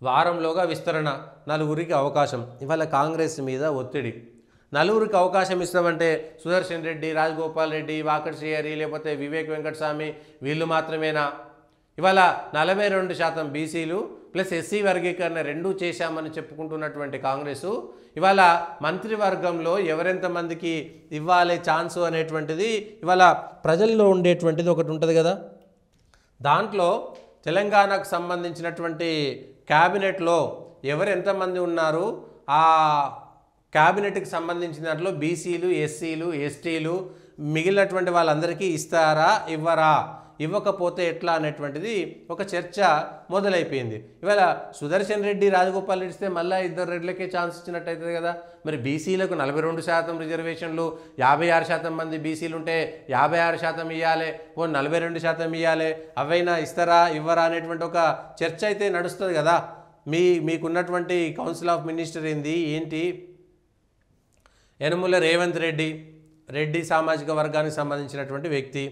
వారంలోగా విస్తరణ, నలుగురికి అవకాశం. ఇవాళ కాంగ్రెస్ మీద ఒత్తిడి. నలుగురికి అవకాశం ఇస్తామంటే సుదర్శన్ రెడ్డి, రాజగోపాల్ రెడ్డి, వాకటి శ్రీహరి, లేకపోతే వివేక్ వెంకటస్వామి వీళ్ళు మాత్రమేనా? ఇవాళ 42% బీసీలు ప్లస్ ఎస్సీ వర్గీకరణ రెండూ చేశామని చెప్పుకుంటున్నటువంటి కాంగ్రెసు ఇవాళ మంత్రివర్గంలో ఎవరెంతమందికి ఇవ్వాలి ఛాన్సు అనేటువంటిది ఇవాళ ప్రజల్లో ఉండేటువంటిది ఒకటి ఉంటుంది కదా. దాంట్లో తెలంగాణకు సంబంధించినటువంటి క్యాబినెట్లో ఎవరు ఎంతమంది ఉన్నారు, ఆ క్యాబినెట్కి సంబంధించిన దాంట్లో బీసీలు, ఎస్సీలు, ఎస్టీలు మిగిలినటువంటి వాళ్ళందరికీ ఇస్తారా ఇవ్వరా, ఇవ్వకపోతే ఎట్లా అనేటువంటిది ఒక చర్చ మొదలైపోయింది. ఇవాళ సుదర్శన్ రెడ్డి, రాజగోపాల్ రెడ్డి ఇస్తే మళ్ళీ ఇద్దరు రెడ్లకే ఛాన్స్ ఇచ్చినట్టు అవుతుంది కదా. మరి బీసీలకు 42% రిజర్వేషన్లు, 56% మంది బీసీలు ఉంటే 56% ఇవ్వాలి, 42% ఇవ్వాలి, అవైనా ఇస్తారా ఇవ్వరా అనేటువంటి ఒక చర్చ అయితే నడుస్తుంది కదా. మీకున్నటువంటి కౌన్సిల్ ఆఫ్ మినిస్టర్ ఏంటి? యనమల రేవంత్ రెడ్డి సామాజిక వర్గానికి సంబంధించినటువంటి వ్యక్తి.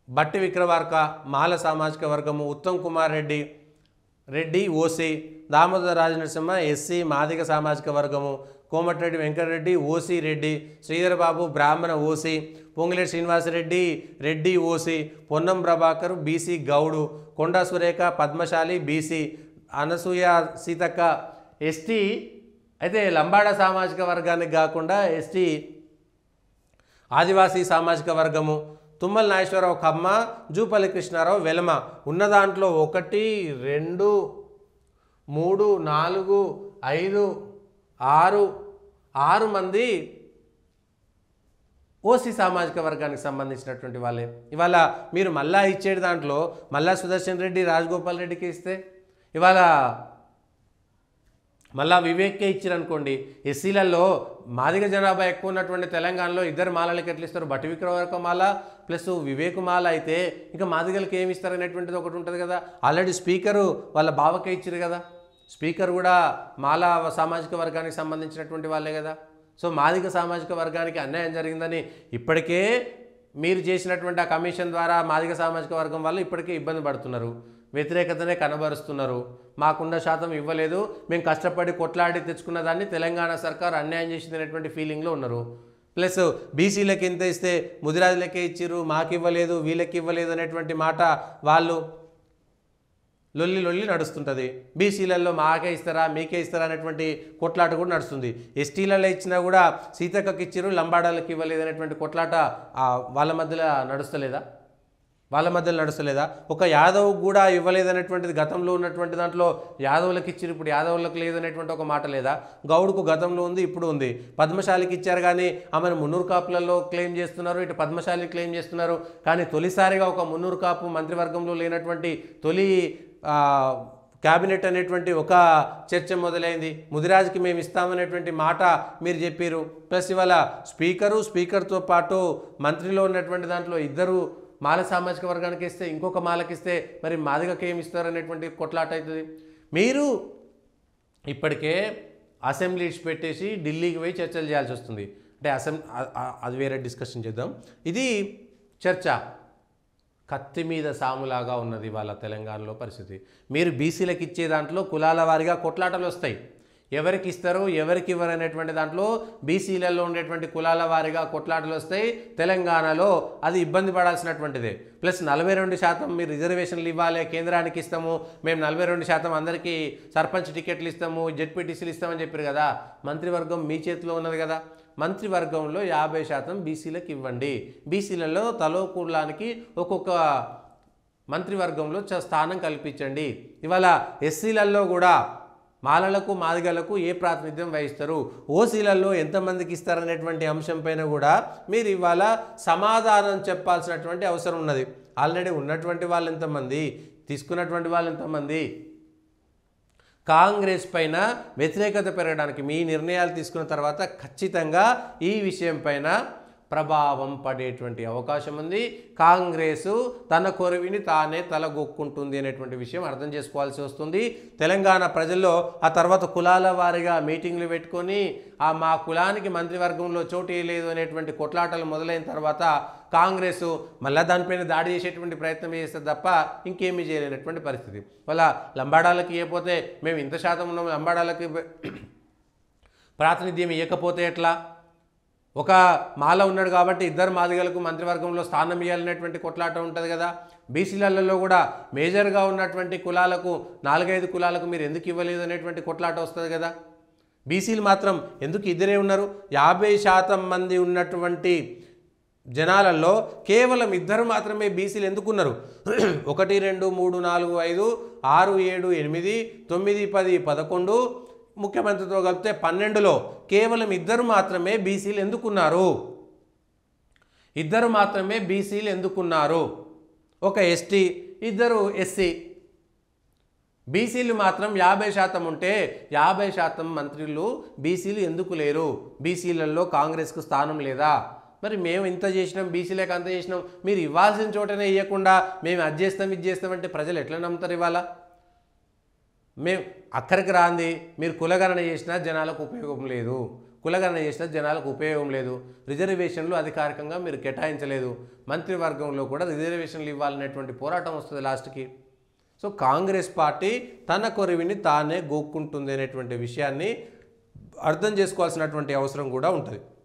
బట్టి విక్రమార్క మాల సామాజిక వర్గము, ఉత్తమ్ కుమార్ రెడ్డి ఓసీ, దామోదర రాజనరసింహ ఎస్సీ మాదిగ సామాజిక వర్గము, కోమటిరెడ్డి వెంకటరెడ్డి ఓసీ రెడ్డి, శ్రీధర్ బాబు బ్రాహ్మణ OC, Ponguleti Srinivasareddy OC, Ponnam Prabhakar BC Goud, Konda Surekha Padmashali BC, Anasuya Seethakka ST. అయితే లంబాడ సామాజిక వర్గానికి కాకుండా ఎస్టీ ఆదివాసీ సామాజిక వర్గము, తుమ్మల నాగేశ్వరరావు కమ్మ, జూపల్లి కృష్ణారావు వెలమ. ఉన్న దాంట్లో 1, 2, 3, 4, 5, 6 మంది ఓసీ సామాజిక వర్గానికి సంబంధించినటువంటి వాళ్ళే. ఇవాళ మీరు మళ్ళా ఇచ్చేది దాంట్లో మళ్ళా సుదర్శన్ రెడ్డి, రాజగోపాల్ రెడ్డికి ఇస్తే ఇవాళ మళ్ళా వివేక్కే ఇచ్చారనుకోండి. ఎస్సీలలో మాదిగ జనాభా ఎక్కువ ఉన్నటువంటి తెలంగాణలో ఇద్దరు మాలలకి ఎట్లా ఇస్తారు? బట్టి విక్రమార్క మాల ప్లస్ వివేక్ మాల అయితే ఇంకా మాదిగలకి ఏమి ఇస్తారు అనేటువంటిది ఒకటి ఉంటుంది కదా. ఆల్రెడీ స్పీకరు వాళ్ళ బావకే ఇచ్చారు కదా. స్పీకర్ కూడా మాల సామాజిక వర్గానికి సంబంధించినటువంటి వాళ్ళే కదా. సో మాదిగ సామాజిక వర్గానికి అన్యాయం జరిగిందని ఇప్పటికే మీరు చేసినటువంటి ఆ కమిషన్ ద్వారా మాదిగ సామాజిక వర్గం వాళ్ళు ఇప్పటికే ఇబ్బంది పడుతున్నారు, వ్యతిరేకతనే కనబరుస్తున్నారు. మాకున్న శాతం ఇవ్వలేదు, మేము కష్టపడి కొట్లాడి తెచ్చుకున్న దాన్ని తెలంగాణ సర్కార్ అన్యాయం చేసింది అనేటువంటి ఫీలింగ్లో ఉన్నారు. ప్లస్ బీసీలకు ఎంత ఇస్తే ముదిరాజులకే ఇచ్చిర్రు, మాకు ఇవ్వలేదు, వీళ్ళకి ఇవ్వలేదు అనేటువంటి మాట వాళ్ళు లొల్లి నడుస్తుంటుంది. బీసీలలో మాకే ఇస్తారా మీకే ఇస్తారా అనేటువంటి కొట్లాట కూడా నడుస్తుంది. ఎస్టీలలో ఇచ్చినా కూడా సీతక్కకి ఇచ్చిర్రు, లంబాడాలకు ఇవ్వలేదు అనేటువంటి కొట్లాట వాళ్ళ మధ్యలో నడుస్తలేదా? ఒక యాదవ్ కూడా ఇవ్వలేదనేటువంటిది గతంలో ఉన్నటువంటి దాంట్లో యాదవులకు ఇచ్చారు, ఇప్పుడు యాదవులకు లేదనేటువంటి ఒక మాట లేదా? గౌడుకు గతంలో ఉంది, ఇప్పుడు ఉంది. పద్మశాలికి ఇచ్చారు కానీ ఆమెను మున్నూరు కాపులలో క్లెయిమ్ చేస్తున్నారు, ఇటు పద్మశాలిని క్లెయిమ్ చేస్తున్నారు. కానీ తొలిసారిగా ఒక మున్నూరు కాపు మంత్రివర్గంలో లేనటువంటి తొలి క్యాబినెట్ అనేటువంటి ఒక చర్చ మొదలైంది. ముదిరాజుకి మేము ఇస్తామనేటువంటి మాట మీరు చెప్పారు. ప్లస్ ఇవాళ స్పీకర్తో పాటు మంత్రిలో ఉన్నటువంటి దాంట్లో ఇద్దరు మాల సామాజిక వర్గానికి ఇస్తే ఇంకొక మాలకి ఇస్తే మరి మాదిగకి ఏమి ఇస్తారు అనేటువంటి కొట్లాట అవుతుంది. మీరు ఇప్పటికే అసెంబ్లీ పెట్టేసి ఢిల్లీకి పోయి చర్చలు చేయాల్సి వస్తుంది. అంటే అది వేరే డిస్కషన్ చేద్దాం. ఇది చర్చ కత్తి మీద సాములాగా ఉన్నది వాళ్ళ తెలంగాణలో పరిస్థితి. మీరు బీసీలకు ఇచ్చే దాంట్లో కులాల వారిగా కొట్లాటలు వస్తాయి. ఎవరికి ఇస్తారు ఎవరికి ఇవ్వరు అనేటువంటి దాంట్లో బీసీలలో ఉండేటువంటి కులాల వారిగా కొట్లాటలు వస్తాయి. తెలంగాణలో అది ఇబ్బంది పడాల్సినటువంటిదే. ప్లస్ 42% మీరు రిజర్వేషన్లు ఇవ్వాలి, కేంద్రానికి ఇస్తాము, మేము 42% అందరికీ సర్పంచ్ టికెట్లు ఇస్తాము, జెడ్పీటీసీలు ఇస్తామని చెప్పారు కదా. మంత్రివర్గం మీ చేతిలో ఉన్నది కదా. మంత్రివర్గంలో 50% బీసీలకు ఇవ్వండి. బీసీలలో తలో కులానికి ఒక్కొక్క మంత్రివర్గంలో స్థానం కల్పించండి. ఇవాళ ఎస్సీలలో కూడా మాలలకు మాదిగలకు ఏ ప్రాతినిధ్యం వహిస్తారు, ఓసీలలో ఎంతమందికి ఇస్తారనేటువంటి అంశం పైన కూడా మీరు ఇవాళ సమాధానం చెప్పాల్సినటువంటి అవసరం ఉన్నది. ఆల్రెడీ ఉన్నటువంటి వాళ్ళు ఎంతమంది, తీసుకున్నటువంటి వాళ్ళు ఎంతమంది? కాంగ్రెస్ పైన వ్యతిరేకత పెరగడానికి మీ నిర్ణయాలు తీసుకున్న తర్వాత ఖచ్చితంగా ఈ విషయం పైన ప్రభావం పడేటువంటి అవకాశం ఉంది. కాంగ్రెసు తన కొరవిని తానే తలగొక్కుంటుంది అనేటువంటి విషయం అర్థం చేసుకోవాల్సి వస్తుంది. తెలంగాణ ప్రజల్లో ఆ తర్వాత కులాల వారీగా మీటింగ్లు పెట్టుకొని మా కులానికి మంత్రివర్గంలో చోటు లేదు అనేటువంటి కొట్లాటలు మొదలైన తర్వాత కాంగ్రెస్ మళ్ళీ దానిపైన దాడి చేసేటువంటి ప్రయత్నం చేస్తే తప్ప ఇంకేమీ చేయలేనటువంటి పరిస్థితి. వాళ్ళ లంబాడాలకి ఇవ్వకపోతే మేము ఇంత శాతం ఉన్నాం, లంబాడాలకి ప్రాతినిధ్యం ఇవ్వకపోతే ఎట్లా? ఒక మాల ఉన్నాడు కాబట్టి ఇద్దరు మాదిగలకు మంత్రివర్గంలో స్థానం ఇవ్వాలనేటువంటి కొట్లాట ఉంటుంది కదా. బీసీలలో కూడా మేజర్గా ఉన్నటువంటి కులాలకు 4-5 కులాలకు మీరు ఎందుకు ఇవ్వలేదు అనేటువంటి కొట్లాట వస్తుంది కదా. బీసీలు మాత్రం ఎందుకు ఇద్దరే ఉన్నారు? 50% మంది ఉన్నటువంటి జనాలలో కేవలం ఇద్దరు మాత్రమే బీసీలు ఎందుకున్నారు? 1 2 3 4 5 6 7 8 9 10 11 ముఖ్యమంత్రితో కలిపితే 12లో కేవలం ఇద్దరు మాత్రమే బీసీలు ఎందుకున్నారు? ఇద్దరు మాత్రమే బీసీలు ఎందుకున్నారు? ఒక ఎస్టీ, ఇద్దరు ఎస్సీ. బీసీలు మాత్రం 50% ఉంటే 50% మంత్రులు బీసీలు ఎందుకు లేరు? బీసీలలో కాంగ్రెస్కు స్థానం లేదా? మరి మేము ఇంత చేసినాం, బీసీలకు అంత చేసినాం, మీరు ఇవ్వాల్సిన చోటనే ఇవ్వకుండా మేము అది చేస్తాం ఇది చేస్తామంటే ప్రజలు ఎట్లా నమ్ముతారు? ఇవాళ మేము అక్కడికి రాంది మీరు కులగణన చేసినా జనాలకు ఉపయోగం లేదు, కులగణన చేసినా జనాలకు ఉపయోగం లేదు. రిజర్వేషన్లు అధికారికంగా మీరు కేటాయించలేదు, మంత్రివర్గంలో కూడా రిజర్వేషన్లు ఇవ్వాలనేటువంటి పోరాటం వస్తుంది లాస్ట్కి. సో కాంగ్రెస్ పార్టీ తన కొరివిని తానే గోక్కుంటుంది అనేటువంటి విషయాన్ని అర్థం చేసుకోవాల్సినటువంటి అవసరం కూడా ఉంటుంది.